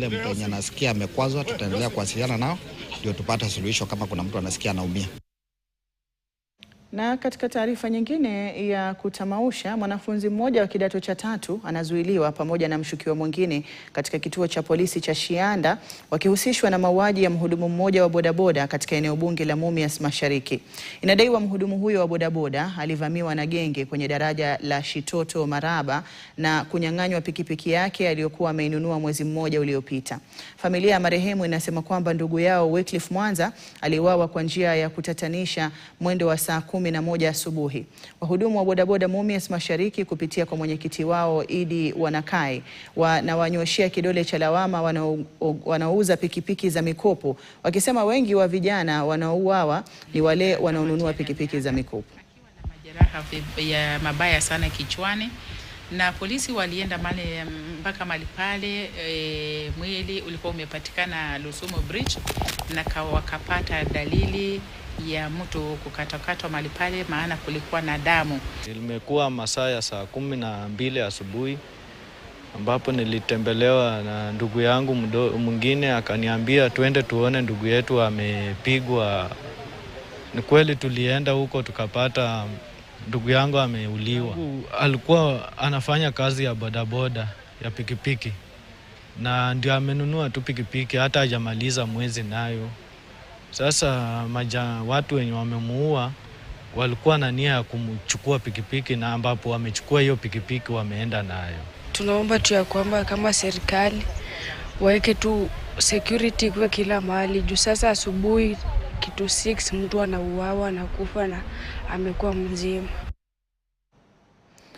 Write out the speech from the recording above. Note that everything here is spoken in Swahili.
Yule mtu mwenye anasikia amekwazwa tutaendelea kuwasiliana nao ndio tupate suluhisho kama kuna mtu anasikia anaumia. Na katika taarifa nyingine ya kutamausha, mwanafunzi mmoja wa kidato cha 3 anazuiliwa pamoja na mshukiwa mwingine katika kituo cha polisi cha Shianda wakihusishwa na mauaji ya mhudumu mmoja wa bodaboda katika eneo bunge la Mumias Mashariki. Inadaiwa mhudumu huyo wa bodaboda alivamiwa na genge kwenye daraja la Shitoto Maraba na kunyang'anywa pikipiki yake aliyokuwa ameinunua mwezi mmoja uliopita. Familia ya marehemu inasema kwamba ndugu yao Wycliffe Mwanza aliuawa kwa njia ya kutatanisha mwendo wa saa 11 asubuhi. Wahudumu wa bodaboda Mumias Mashariki kupitia kwa mwenyekiti wao Idi Wanakai wanawanyoshia kidole cha lawama wanaouza pikipiki za mikopo, wakisema wengi wa vijana wanaouawa ni wale wanaonunua pikipiki za mikopo. Majeraha ya mabaya sana kichwani, na polisi walienda mpaka mahali pale. Mwili ulikuwa umepatikana Lusumo Bridge na wakapata dalili ya mtu kukatakatwa mahali pale, maana kulikuwa na damu. Ilimekuwa masaa ya saa 12 asubuhi ambapo nilitembelewa na ndugu yangu mwingine, akaniambia twende tuone ndugu yetu amepigwa. Ni kweli tulienda huko tukapata ndugu yangu ameuliwa. Alikuwa anafanya kazi ya bodaboda ya pikipiki na ndio amenunua tu pikipiki, hata hajamaliza mwezi nayo. Sasa watu wenye wamemuua walikuwa na nia ya kumchukua pikipiki, na ambapo wamechukua hiyo pikipiki wameenda nayo. Tunaomba tu ya kwamba kama serikali waweke tu security kwa kila mahali. Juu sasa asubuhi kitu 6 mtu anauawa na kufa na amekuwa mzima.